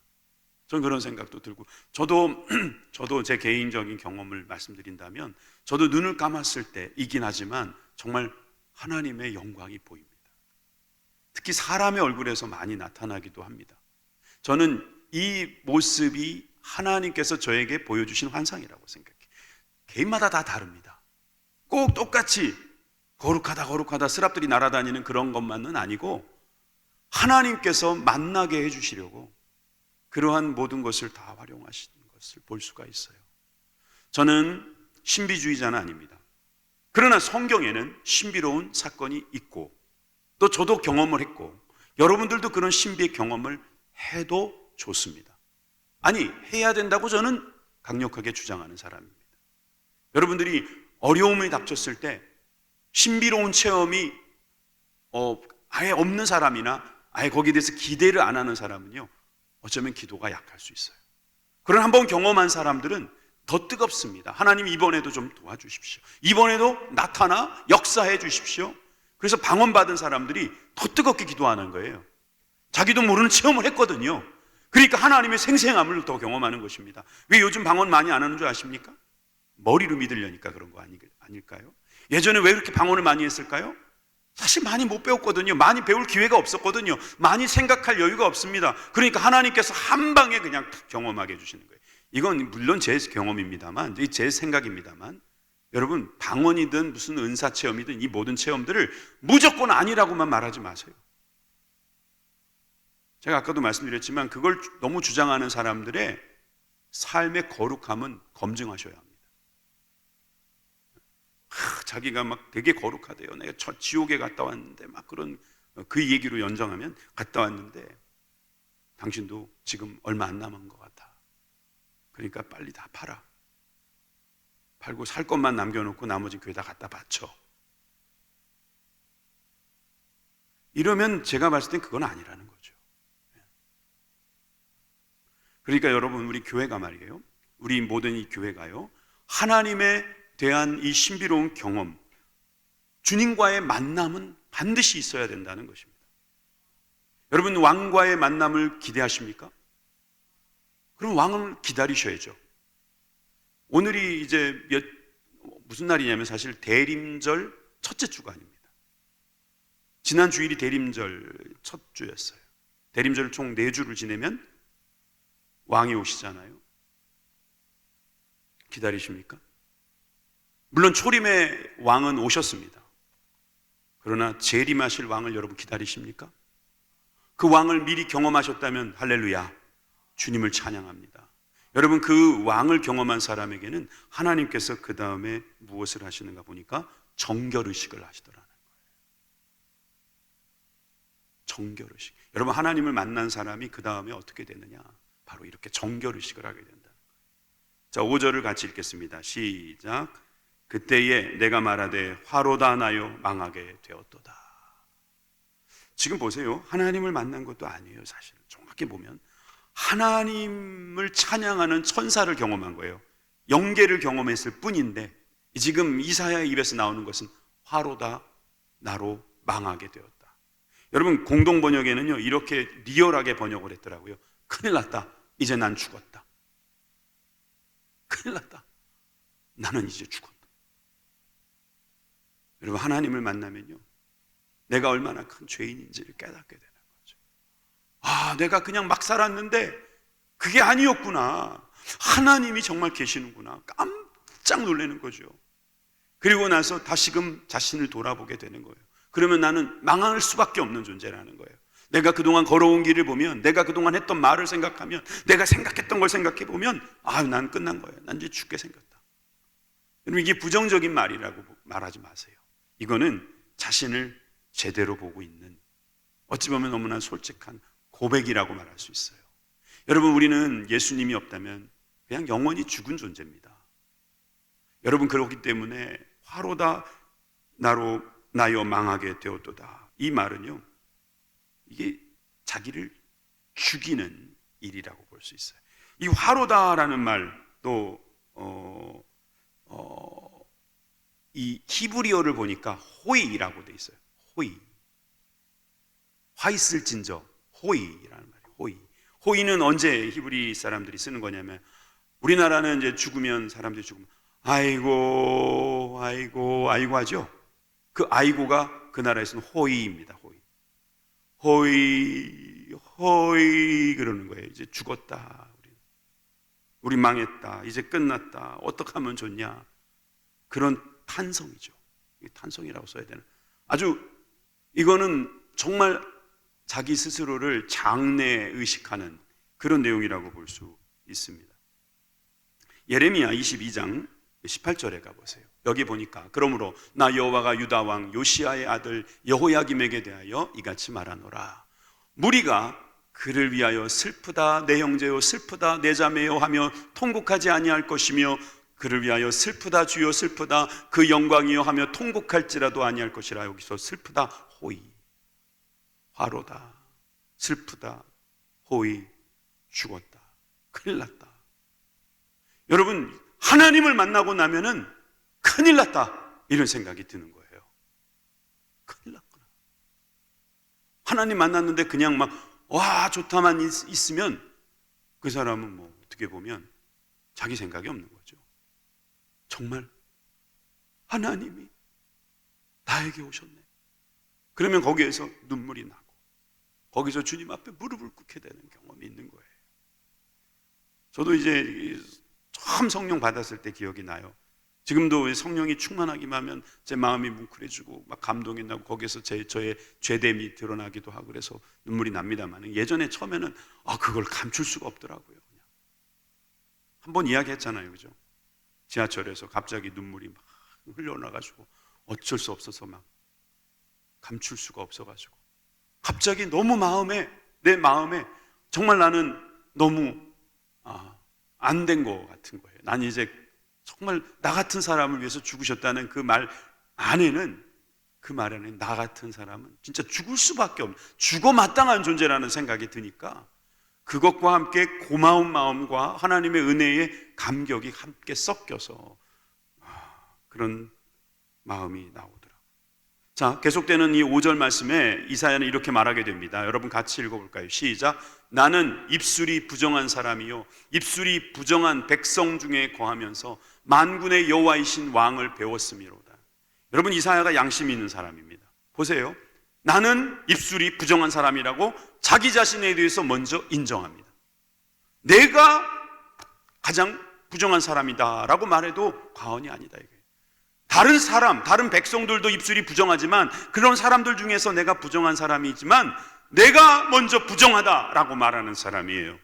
A: 저는 그런 생각도 들고, 저도 제 개인적인 경험을 말씀드린다면 저도 눈을 감았을 때이긴 하지만 정말 하나님의 영광이 보입니다. 특히 사람의 얼굴에서 많이 나타나기도 합니다. 저는 이 모습이 하나님께서 저에게 보여주신 환상이라고 생각해요. 개인마다 다 다릅니다. 꼭 똑같이 거룩하다 거룩하다 스랍들이 날아다니는 그런 것만은 아니고 하나님께서 만나게 해주시려고 그러한 모든 것을 다 활용하시는 것을 볼 수가 있어요. 저는 신비주의자는 아닙니다. 그러나 성경에는 신비로운 사건이 있고 또 저도 경험을 했고 여러분들도 그런 신비의 경험을 해도 좋습니다. 아니, 해야 된다고 저는 강력하게 주장하는 사람입니다. 여러분들이 어려움이 닥쳤을 때 신비로운 체험이 아예 없는 사람이나 아예 거기에 대해서 기대를 안 하는 사람은요, 어쩌면 기도가 약할 수 있어요. 그런 한번 경험한 사람들은 더 뜨겁습니다. 하나님 이번에도 좀 도와주십시오. 이번에도 나타나 역사해 주십시오. 그래서 방언받은 사람들이 더 뜨겁게 기도하는 거예요. 자기도 모르는 체험을 했거든요. 그러니까 하나님의 생생함을 더 경험하는 것입니다. 왜 요즘 방언 많이 안 하는 줄 아십니까? 머리로 믿으려니까 그런 거 아닐까요? 예전에 왜 그렇게 방언을 많이 했을까요? 사실 많이 못 배웠거든요. 많이 배울 기회가 없었거든요. 많이 생각할 여유가 없습니다. 그러니까 하나님께서 한 방에 그냥 경험하게 해주시는 거예요. 이건 물론 제 경험입니다만, 제 생각입니다만, 여러분 방언이든 무슨 은사 체험이든 이 모든 체험들을 무조건 아니라고만 말하지 마세요. 제가 아까도 말씀드렸지만 그걸 너무 주장하는 사람들의 삶의 거룩함은 검증하셔야 합니다. 자기가 막 되게 거룩하대요. 내가 저 지옥에 갔다 왔는데 막 그런 그 얘기로 연정하면 갔다 왔는데 당신도 지금 얼마 안 남은 것 같아. 그러니까 빨리 다 팔아. 팔고 살 것만 남겨놓고 나머지 교회다 갖다 바쳐. 이러면 제가 봤을 땐 그건 아니라는 거죠. 그러니까 여러분, 우리 교회가 말이에요, 우리 모든 이 교회가요, 하나님에 대한 이 신비로운 경험, 주님과의 만남은 반드시 있어야 된다는 것입니다. 여러분, 왕과의 만남을 기대하십니까? 그럼 왕을 기다리셔야죠. 오늘이 이제 무슨 날이냐면 사실 대림절 첫째 주가 아닙니다. 지난 주일이 대림절 첫 주였어요. 대림절 총 4주를 지내면 왕이 오시잖아요. 기다리십니까? 물론 초림의 왕은 오셨습니다. 그러나 재림하실 왕을 여러분 기다리십니까? 그 왕을 미리 경험하셨다면 할렐루야, 주님을 찬양합니다. 여러분, 그 왕을 경험한 사람에게는 하나님께서 그 다음에 무엇을 하시는가 보니까 정결의식을 하시더라는 거예요. 정결의식. 여러분, 하나님을 만난 사람이 그 다음에 어떻게 되느냐? 바로 이렇게 정결의식을 하게 된다는 거예요. 자, 5절을 같이 읽겠습니다. 시작. 그때에 내가 말하되 화로다 나요 망하게 되었도다. 지금 보세요. 하나님을 만난 것도 아니에요. 사실 정확히 보면 하나님을 찬양하는 천사를 경험한 거예요. 영계를 경험했을 뿐인데 지금 이사야의 입에서 나오는 것은 화로다 나로 망하게 되었다. 여러분, 공동 번역에는요 이렇게 리얼하게 번역을 했더라고요. 큰일 났다. 이제 난 죽었다. 큰일 났다. 나는 이제 죽었다. 여러분, 하나님을 만나면요 내가 얼마나 큰 죄인인지를 깨닫게 되는 거죠. 아, 내가 그냥 막 살았는데 그게 아니었구나. 하나님이 정말 계시는구나. 깜짝 놀라는 거죠. 그리고 나서 다시금 자신을 돌아보게 되는 거예요. 그러면 나는 망할 수밖에 없는 존재라는 거예요. 내가 그동안 걸어온 길을 보면, 내가 그동안 했던 말을 생각하면, 내가 생각했던 걸 생각해 보면 난 끝난 거예요. 난 이제 죽게 생겼다. 여러분, 이게 부정적인 말이라고 말하지 마세요. 이거는 자신을 제대로 보고 있는, 어찌 보면 너무나 솔직한 고백이라고 말할 수 있어요. 여러분, 우리는 예수님이 없다면 그냥 영원히 죽은 존재입니다. 여러분, 그렇기 때문에 화로다 나요 망하게 되었도다. 이 말은요 이게 자기를 죽이는 일이라고 볼 수 있어요. 이 화로다라는 말도 이 히브리어를 보니까 호이라고 돼 있어요. 호이. 화 있을진저 호이라는 말이에요. 호이. 호이는 언제 히브리 사람들이 쓰는 거냐면, 우리나라는 이제 죽으면, 사람들이 죽으면 아이고 하죠. 그 아이고가 그 나라에서는 호이입니다. 호이 그러는 거예요. 이제 죽었다. 우리 망했다. 이제 끝났다. 어떻게 하면 좋냐. 그런 탄성이죠. 탄성이라고 써야 되나. 아주 이거는 정말 자기 스스로를 장래의식하는 그런 내용이라고 볼 수 있습니다. 예레미야 22장 18절에 가보세요. 여기 보니까 그러므로 나 여호와가 유다 왕 요시야의 아들 여호야김에게 대하여 이같이 말하노라. 무리가 그를 위하여 슬프다 내 형제여 슬프다 내 자매여 하며 통곡하지 아니할 것이며 그를 위하여 슬프다 주여 슬프다 그 영광이여 하며 통곡할지라도 아니할 것이라. 여기서 슬프다 호이, 화로다, 슬프다 호이, 죽었다, 큰일 났다. 여러분, 하나님을 만나고 나면은 큰일 났다 이런 생각이 드는 거예요. 큰일 났구나. 하나님 만났는데 그냥 막 와 좋다만 있으면 그 사람은 뭐 어떻게 보면 자기 생각이 없는 거죠. 정말 하나님이 나에게 오셨네. 그러면 거기에서 눈물이 나고 거기서 주님 앞에 무릎을 꿇게 되는 경험이 있는 거예요. 저도 이제 처음 성령 받았을 때 기억이 나요. 지금도 성령이 충만하기만 하면 제 마음이 뭉클해지고 막 감동이 나고 거기서 저의 죄됨이 드러나기도 하고 그래서 눈물이 납니다만, 예전에 처음에는 그걸 감출 수가 없더라고요. 그냥 한번 이야기했잖아요, 그죠? 지하철에서 갑자기 눈물이 막 흘러나가지고 어쩔 수 없어서 막 감출 수가 없어가지고 갑자기 너무 내 마음에 정말 나는 너무 안 된 것 같은 거예요. 난 이제 정말 나 같은 사람을 위해서 죽으셨다는 그 말 안에는, 그 말에는 나 같은 사람은 진짜 죽을 수밖에 없는, 죽어 마땅한 존재라는 생각이 드니까 그것과 함께 고마운 마음과 하나님의 은혜의 감격이 함께 섞여서 그런 마음이 나오더라고요. 자, 계속되는 이 5절 말씀에 이사야는 이렇게 말하게 됩니다. 여러분 같이 읽어볼까요? 시작. 나는 입술이 부정한 사람이요 입술이 부정한 백성 중에 거하면서 만군의 여호와이신 왕을 배웠음이로다. 여러분, 이사야가 양심이 있는 사람입니다. 보세요. 나는 입술이 부정한 사람이라고 자기 자신에 대해서 먼저 인정합니다. 내가 가장 부정한 사람이다라고 말해도 과언이 아니다 이거예요. 다른 사람, 다른 백성들도 입술이 부정하지만 그런 사람들 중에서 내가 부정한 사람이지만 내가 먼저 부정하다라고 말하는 사람이에요.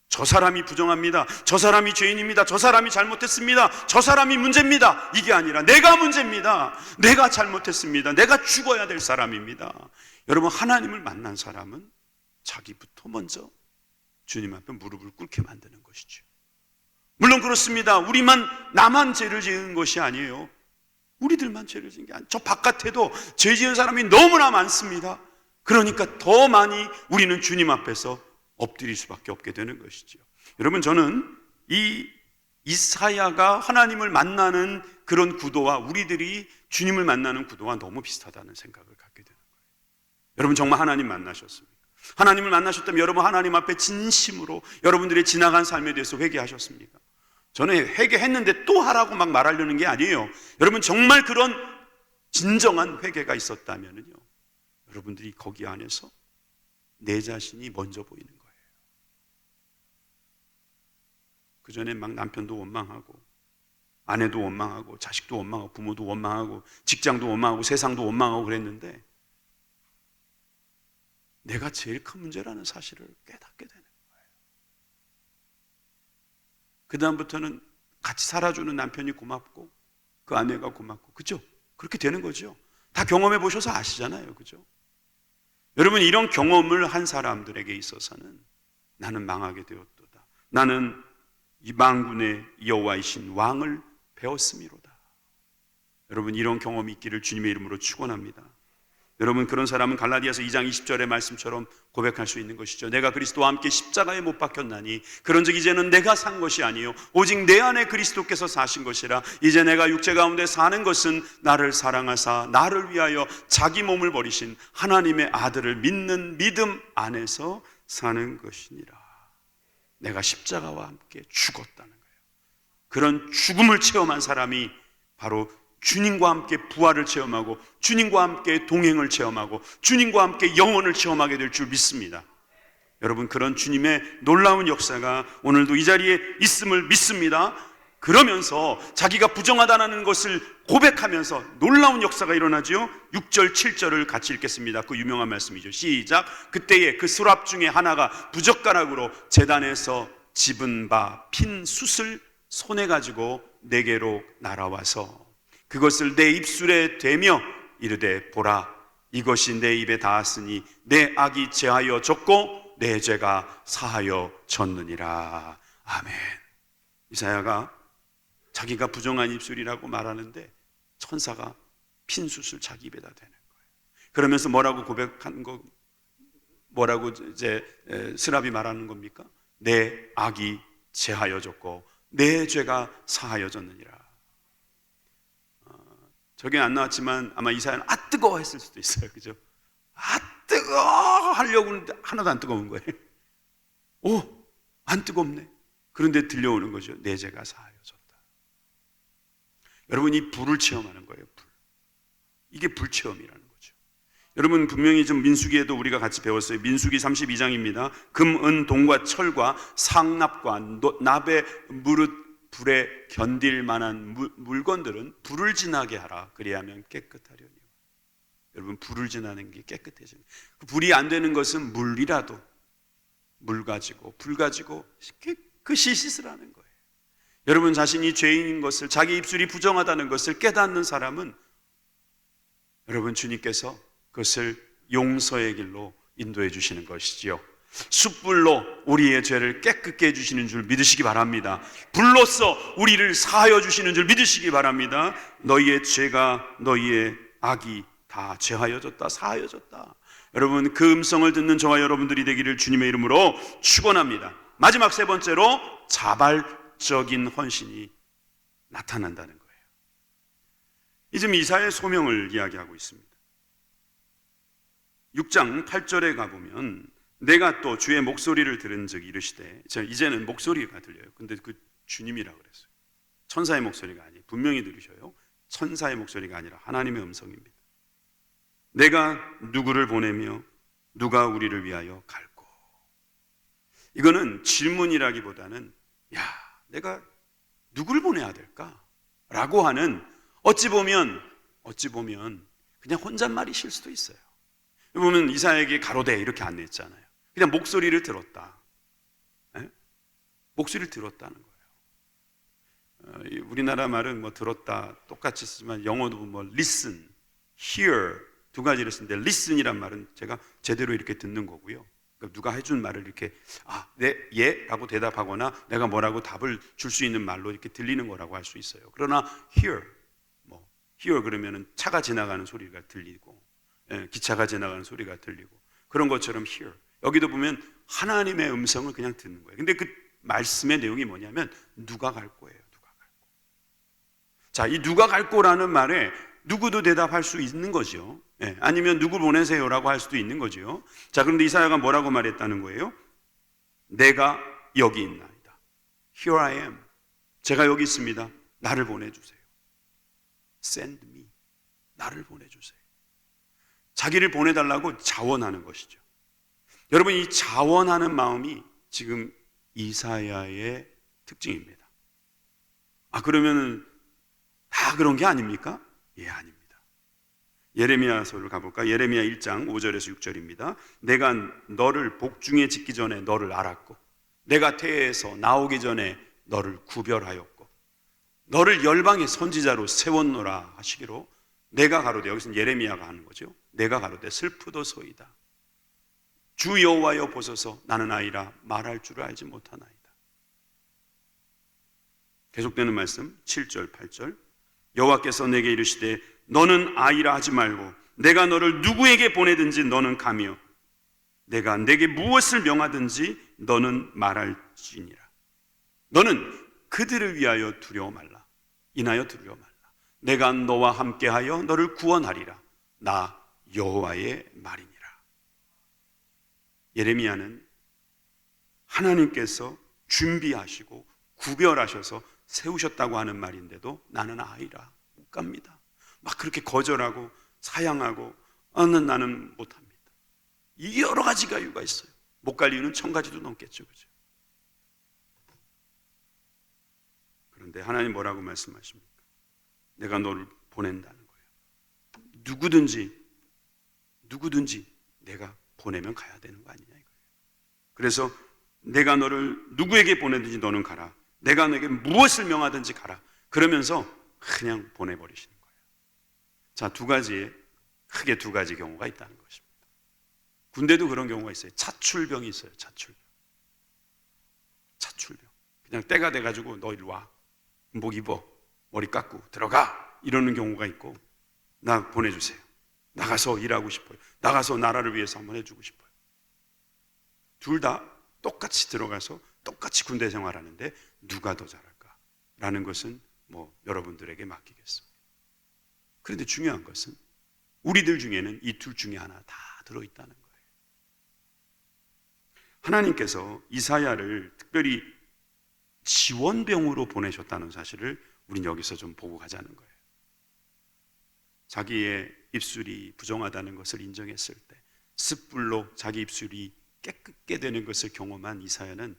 A: 저 사람이 부정합니다. 저 사람이 죄인입니다. 저 사람이 잘못했습니다. 저 사람이 문제입니다. 이게 아니라 내가 문제입니다. 내가 잘못했습니다. 내가 죽어야 될 사람입니다. 여러분, 하나님을 만난 사람은 자기부터 먼저 주님 앞에 무릎을 꿇게 만드는 것이죠. 물론 그렇습니다. 나만 죄를 지은 것이 아니에요. 우리들만 죄를 지은 게 아니에요. 저 바깥에도 죄 지은 사람이 너무나 많습니다. 그러니까 더 많이 우리는 주님 앞에서 엎드릴 수밖에 없게 되는 것이죠. 여러분, 저는 이 이사야가 하나님을 만나는 그런 구도와 우리들이 주님을 만나는 구도와 너무 비슷하다는 생각을 갖게 되는 거예요. 여러분, 정말 하나님 만나셨습니까? 하나님을 만나셨다면 여러분 하나님 앞에 진심으로 여러분들의 지나간 삶에 대해서 회개하셨습니까? 저는 회개했는데 또 하라고 막 말하려는 게 아니에요. 여러분, 정말 그런 진정한 회개가 있었다면요, 여러분들이 거기 안에서 내 자신이 먼저 보이는 거예요. 그 전에 막 남편도 원망하고 아내도 원망하고 자식도 원망하고 부모도 원망하고 직장도 원망하고 세상도 원망하고 그랬는데 내가 제일 큰 문제라는 사실을 깨닫게 되는 거예요. 그 다음부터는 같이 살아주는 남편이 고맙고 그 아내가 고맙고, 그죠? 그렇게 되는 거죠. 다 경험해 보셔서 아시잖아요, 그죠? 여러분, 이런 경험을 한 사람들에게 있어서는 나는 망하게 되었도다. 나는 이 만군의 여호와이신 왕을 배웠음이로다. 여러분, 이런 경험이 있기를 주님의 이름으로 축원합니다. 여러분, 그런 사람은 갈라디아서 2장 20절의 말씀처럼 고백할 수 있는 것이죠. 내가 그리스도와 함께 십자가에 못 박혔나니 그런즉 이제는 내가 산 것이 아니요 오직 내 안에 그리스도께서 사신 것이라. 이제 내가 육체 가운데 사는 것은 나를 사랑하사 나를 위하여 자기 몸을 버리신 하나님의 아들을 믿는 믿음 안에서 사는 것이니라. 내가 십자가와 함께 죽었다는 거예요. 그런 죽음을 체험한 사람이 바로 주님과 함께 부활을 체험하고 주님과 함께 동행을 체험하고 주님과 함께 영원을 체험하게 될 줄 믿습니다. 여러분, 그런 주님의 놀라운 역사가 오늘도 이 자리에 있음을 믿습니다. 그러면서 자기가 부정하다는 것을 고백하면서 놀라운 역사가 일어나죠. 6절 7절을 같이 읽겠습니다. 그 유명한 말씀이죠. 시작. 그때에 그 수랍 중에 하나가 부젓가락으로 제단에서 집은 바 핀 숯을 손에 가지고 내게로 날아와서 그것을 내 입술에 대며 이르되 보라, 이것이 내 입에 닿았으니 내 악이 제하여 졌고 내 죄가 사하여 졌느니라. 아멘. 이사야가 자기가 부정한 입술이라고 말하는데 천사가 핀 숯을 자기 입에다 대는 거예요. 그러면서 뭐라고 고백한 거, 뭐라고 이제 스랍이 말하는 겁니까? 내 악이 제하여 졌고 내 죄가 사하여 졌느니라. 저게 안 나왔지만 아마 이사야는 뜨거워 했을 수도 있어요. 그죠? 뜨거워 하려고 하는데 하나도 안 뜨거운 거예요. 안 뜨겁네. 그런데 들려오는 거죠. 내 죄가 사하여졌다. 여러분, 이 불을 체험하는 거예요. 불. 이게 불체험이라는 거죠. 여러분, 분명히 좀 민수기에도 우리가 같이 배웠어요. 민수기 32장입니다. 금, 은, 동과 철과 상납과 납의 무릇 불에 견딜 만한 물건들은 불을 지나게 하라. 그리하면 깨끗하려니. 여러분, 불을 지나는 게 깨끗해지는. 그 불이 안 되는 것은 물이라도 불 가지고 깨끗이 씻으라는 거예요. 여러분 자신이 죄인인 것을, 자기 입술이 부정하다는 것을 깨닫는 사람은 여러분 주님께서 그것을 용서의 길로 인도해 주시는 것이지요. 숯불로 우리의 죄를 깨끗게 해주시는 줄 믿으시기 바랍니다. 불로써 우리를 사하여 주시는 줄 믿으시기 바랍니다. 너희의 죄가, 너희의 악이 다 죄하여졌다, 사하여졌다. 여러분 그 음성을 듣는 저와 여러분들이 되기를 주님의 이름으로 축원합니다. 마지막 세 번째로 자발적인 헌신이 나타난다는 거예요. 지금 이사야의 소명을 이야기하고 있습니다. 6장 8절에 가보면 내가 또 주의 목소리를 들은 적 이르시되, 이제는 목소리가 들려요. 근데 그 주님이라고 그랬어요. 천사의 목소리가 아니에요. 분명히 들으셔요. 천사의 목소리가 아니라 하나님의 음성입니다. 내가 누구를 보내며 누가 우리를 위하여 갈고. 이거는 질문이라기보다는 야, 내가 누구를 보내야 될까? 라고 하는 어찌 보면 그냥 혼잣말이실 수도 있어요. 보면 이사야에게 가로되 이렇게 안내했잖아요. 그냥 목소리를 들었다. 네? 목소리를 들었다는 거예요. 우리나라 말은 뭐 들었다 똑같이 쓰지만 영어도 뭐 listen, hear 두 가지를 쓰는데 listen이란 말은 제가 제대로 이렇게 듣는 거고요. 그러니까 누가 해준 말을 이렇게 네, 예 라고 대답하거나 내가 뭐라고 답을 줄 수 있는 말로 이렇게 들리는 거라고 할 수 있어요. 그러나 hear, hear 그러면은 차가 지나가는 소리가 들리고 기차가 지나가는 소리가 들리고 그런 것처럼 hear. 여기도 보면 하나님의 음성을 그냥 듣는 거예요. 근데 그 말씀의 내용이 뭐냐면 누가 갈 거예요. 누가 갈 거. 자, 이 누가 갈 거라는 말에 누구도 대답할 수 있는 거죠. 아니면 누구 보내세요라고 할 수도 있는 거죠. 자, 그런데 이사야가 뭐라고 말했다는 거예요? 내가 여기 있나이다. Here I am. 제가 여기 있습니다. 나를 보내주세요. Send me. 나를 보내주세요. 자기를 보내달라고 자원하는 것이죠. 여러분 이 자원하는 마음이 지금 이사야의 특징입니다. 그러면 다 그런 게 아닙니까? 예, 아닙니다. 예레미야서를 가볼까? 예레미야 1장 5절에서 6절입니다. 내가 너를 복중에 짓기 전에 너를 알았고 내가 태에서 나오기 전에 너를 구별하였고 너를 열방의 선지자로 세웠노라 하시기로 내가 가로되, 여기서는 예레미야가 하는 거죠. 내가 가로되 슬프도소이다. 주 여호와여 보소서 나는 아이라 말할 줄을 알지 못하나이다. 계속되는 말씀 7절 8절 여호와께서 내게 이르시되 너는 아이라 하지 말고 내가 너를 누구에게 보내든지 너는 가며 내가 내게 무엇을 명하든지 너는 말할지니라. 너는 그들을 위하여 두려워 말라. 인하여 두려워 말라. 내가 너와 함께하여 너를 구원하리라. 나 여호와의 말이니라. 예레미야는 하나님께서 준비하시고 구별하셔서 세우셨다고 하는 말인데도 나는 아이라 못 갑니다. 막 그렇게 거절하고 사양하고 나는 못합니다. 이 여러 가지가 이유가 있어요. 못 갈 이유는 1000가지도 넘겠죠. 그죠? 그런데 하나님 뭐라고 말씀하십니까? 내가 너를 보낸다는 거예요. 누구든지 내가 보내면 가야 되는 거 아니냐 이거예요. 그래서 내가 너를 누구에게 보내든지 너는 가라. 내가 너에게 무엇을 명하든지 가라. 그러면서 그냥 보내버리시는 거예요. 자, 크게 두 가지 경우가 있다는 것입니다. 군대도 그런 경우가 있어요. 차출병이 있어요. 차출병. 그냥 때가 돼가지고 너 이리 와. 목 입어. 머리 깎고 들어가. 이러는 경우가 있고 나 보내주세요. 나가서 일하고 싶어요. 나가서 나라를 위해서 한번 해주고 싶어요. 둘 다 똑같이 들어가서 똑같이 군대 생활하는데 누가 더 잘할까? 라는 것은 여러분들에게 맡기겠습니다. 그런데 중요한 것은 우리들 중에는 이 둘 중에 하나 다 들어있다는 거예요. 하나님께서 이사야를 특별히 지원병으로 보내셨다는 사실을 우린 여기서 좀 보고 가자는 거예요. 자기의 입술이 부정하다는 것을 인정했을 때 숯불로 자기 입술이 깨끗게 되는 것을 경험한 이사야는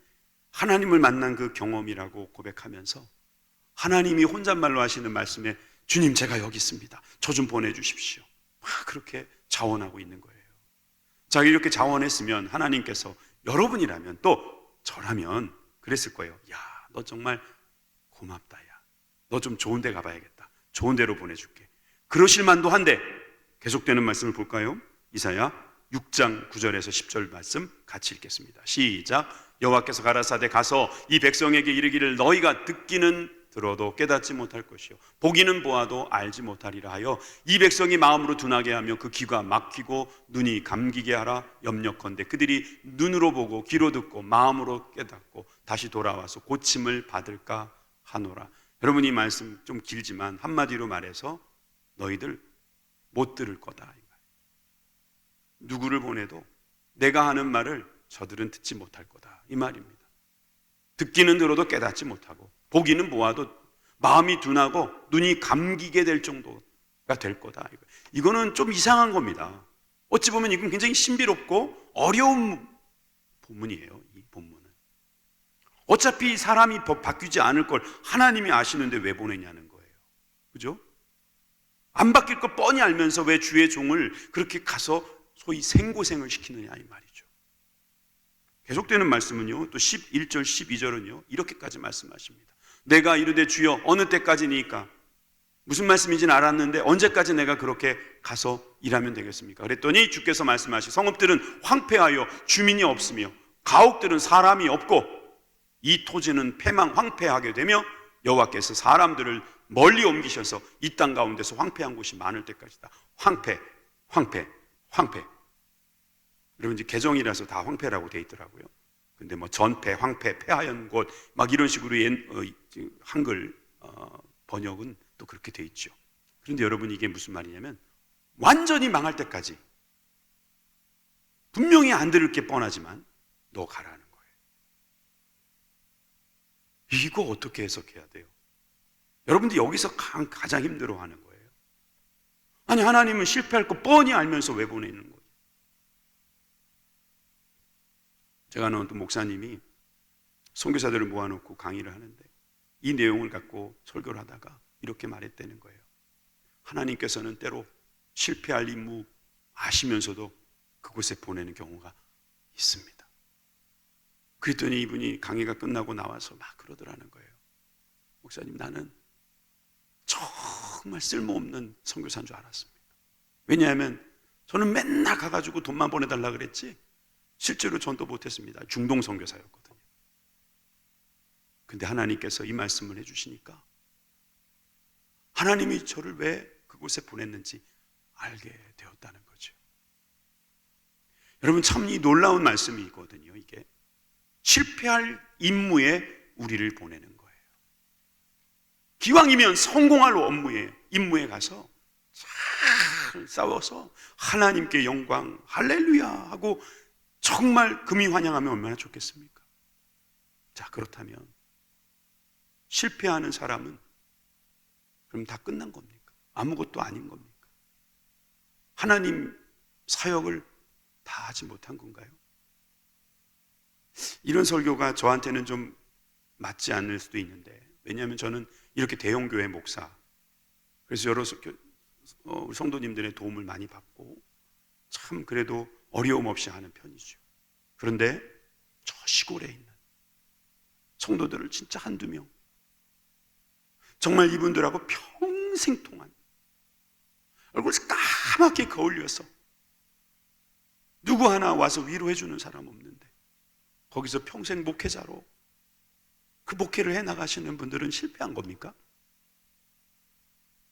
A: 하나님을 만난 그 경험이라고 고백하면서 하나님이 혼잣말로 하시는 말씀에 주님 제가 여기 있습니다. 저 좀 보내주십시오. 그렇게 자원하고 있는 거예요. 자, 이렇게 자원했으면 하나님께서 여러분이라면 또 저라면 그랬을 거예요. 야, 너 정말 고맙다 야. 너 좀 좋은 데 가봐야겠다. 좋은 데로 보내줄게. 그러실 만도 한데 계속되는 말씀을 볼까요? 이사야 6장 9절에서 10절 말씀 같이 읽겠습니다. 시작. 여호와께서 가라사대 가서 이 백성에게 이르기를 너희가 듣기는 들어도 깨닫지 못할 것이요 보기는 보아도 알지 못하리라 하여 이 백성이 마음으로 둔하게 하며 그 귀가 막히고 눈이 감기게 하라. 염려컨대 그들이 눈으로 보고 귀로 듣고 마음으로 깨닫고 다시 돌아와서 고침을 받을까 하노라. 여러분, 이 말씀 좀 길지만 한마디로 말해서 너희들 못 들을 거다. 누구를 보내도 내가 하는 말을 저들은 듣지 못할 거다, 이 말입니다. 듣기는 들어도 깨닫지 못하고 보기는 보아도 마음이 둔하고 눈이 감기게 될 정도가 될 거다. 이거는 좀 이상한 겁니다. 어찌 보면 이건 굉장히 신비롭고 어려운 본문이에요. 이 본문은 어차피 사람이 바뀌지 않을 걸 하나님이 아시는데 왜 보내냐는 거예요. 그죠? 안 바뀔 걸 뻔히 알면서 왜 주의 종을 그렇게 가서 소위 생고생을 시키느냐, 이 말이죠. 계속되는 말씀은요, 또 11절 12절은요 이렇게까지 말씀하십니다. 내가 이르되 주여 어느 때까지니까, 무슨 말씀인지는 알았는데 언제까지 내가 그렇게 가서 일하면 되겠습니까? 그랬더니 주께서 말씀하시 성읍들은 황폐하여 주민이 없으며 가옥들은 사람이 없고 이 토지는 황폐하게 되며 여호와께서 사람들을 멀리 옮기셔서 이 땅 가운데서 황폐한 곳이 많을 때까지다. 황폐. 여러분, 이제 개정이라서 다 황폐라고 돼 있더라고요. 근데 뭐 전폐, 황폐, 폐하연 곳 막 이런 식으로 한글 번역은 또 그렇게 돼 있죠. 그런데 여러분, 이게 무슨 말이냐면 완전히 망할 때까지 분명히 안 들을 게 뻔하지만 너 가라는 거예요. 이거 어떻게 해석해야 돼요? 여러분들 여기서 가장 힘들어하는 거예요. 아니, 하나님은 실패할 거 뻔히 알면서 왜 보내는 거예요? 제가 아는 어떤 목사님이 선교사들을 모아놓고 강의를 하는데 이 내용을 갖고 설교를 하다가 이렇게 말했다는 거예요. 하나님께서는 때로 실패할 임무 아시면서도 그곳에 보내는 경우가 있습니다. 그랬더니 이분이 강의가 끝나고 나와서 막 그러더라는 거예요. 목사님, 나는 정말 쓸모없는 선교사인 줄 알았습니다. 왜냐하면 저는 맨날 가가지고 돈만 보내달라 그랬지 실제로 전도 못했습니다. 중동 선교사였거든요. 근데 하나님께서 이 말씀을 해주시니까 하나님이 저를 왜 그곳에 보냈는지 알게 되었다는 거죠. 여러분, 참 이 놀라운 말씀이거든요. 이게 실패할 임무에 우리를 보내는 거예요. 기왕이면 성공할 임무에 가서 잘 싸워서 하나님께 영광 할렐루야 하고 정말 금이 환영하면 얼마나 좋겠습니까? 자, 그렇다면 실패하는 사람은 그럼 다 끝난 겁니까? 아무것도 아닌 겁니까? 하나님 사역을 다 하지 못한 건가요? 이런 설교가 저한테는 좀 맞지 않을 수도 있는데, 왜냐하면 저는 이렇게 대형교회 목사, 그래서 여러 우리 성도님들의 도움을 많이 받고 참 그래도 어려움 없이 하는 편이죠. 그런데 저 시골에 있는 성도들을 진짜 한두 명, 정말 이분들하고 평생 동안 얼굴 까맣게 거울려서 누구 하나 와서 위로해 주는 사람 없는데 거기서 평생 목회자로 그 목회를 해나가시는 분들은 실패한 겁니까?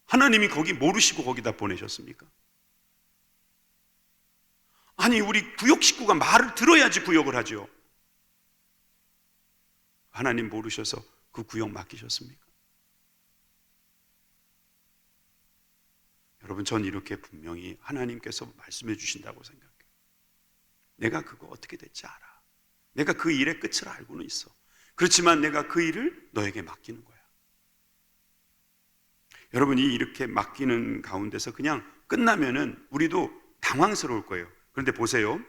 A: 하나님이 거기 모르시고 거기다 보내셨습니까? 아니, 우리 구역 식구가 말을 들어야지 구역을 하죠. 하나님 모르셔서 그 구역 맡기셨습니까? 여러분, 전 이렇게 분명히 하나님께서 말씀해 주신다고 생각해요. 내가 그거 어떻게 될지 알아. 내가 그 일의 끝을 알고는 있어. 그렇지만 내가 그 일을 너에게 맡기는 거야. 여러분이 이렇게 맡기는 가운데서 그냥 끝나면은 우리도 당황스러울 거예요. 그런데 보세요.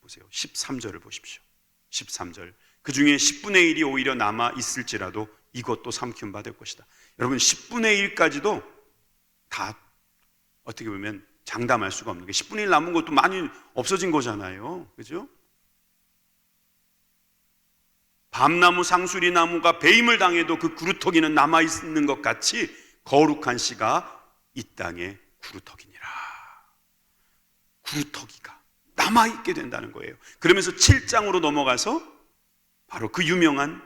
A: 13절을 보십시오. 13절. 그 중에 10분의 1이 오히려 남아 있을지라도 이것도 삼킴 받을 것이다. 여러분, 10분의 1까지도 다 어떻게 보면 장담할 수가 없는 게 10분의 1 남은 것도 많이 없어진 거잖아요. 그죠? 밤나무 상수리 나무가 배임을 당해도 그 구루터기는 남아있는 것 같이 거룩한 씨가 이 땅에 구루터기니라. 구루터기가 남아있게 된다는 거예요. 그러면서 7장으로 넘어가서 바로 그 유명한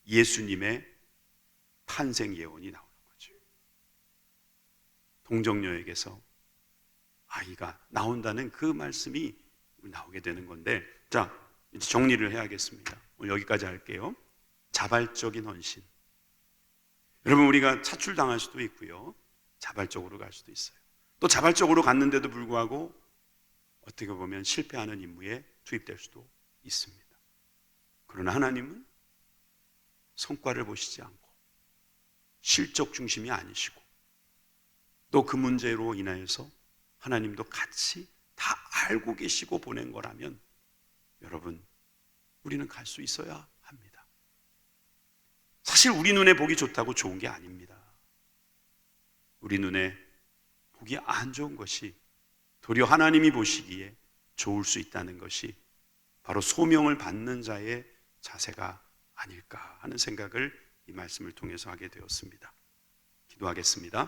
A: 예수님의 탄생 예언이 나오는 거죠. 동정녀에게서 아이가 나온다는 그 말씀이 나오게 되는 건데, 자, 이제 정리를 해야겠습니다. 오늘 여기까지 할게요. 자발적인 헌신. 여러분, 우리가 차출당할 수도 있고요, 자발적으로 갈 수도 있어요. 또 자발적으로 갔는데도 불구하고 어떻게 보면 실패하는 임무에 투입될 수도 있습니다. 그러나 하나님은 성과를 보시지 않고 실적 중심이 아니시고, 또 그 문제로 인하여서 하나님도 같이 다 알고 계시고 보낸 거라면 여러분, 우리는 갈 수 있어야 합니다. 사실 우리 눈에 보기 좋다고 좋은 게 아닙니다. 우리 눈에 보기 안 좋은 것이 도리어 하나님이 보시기에 좋을 수 있다는 것이 바로 소명을 받는 자의 자세가 아닐까 하는 생각을 이 말씀을 통해서 하게 되었습니다. 기도하겠습니다.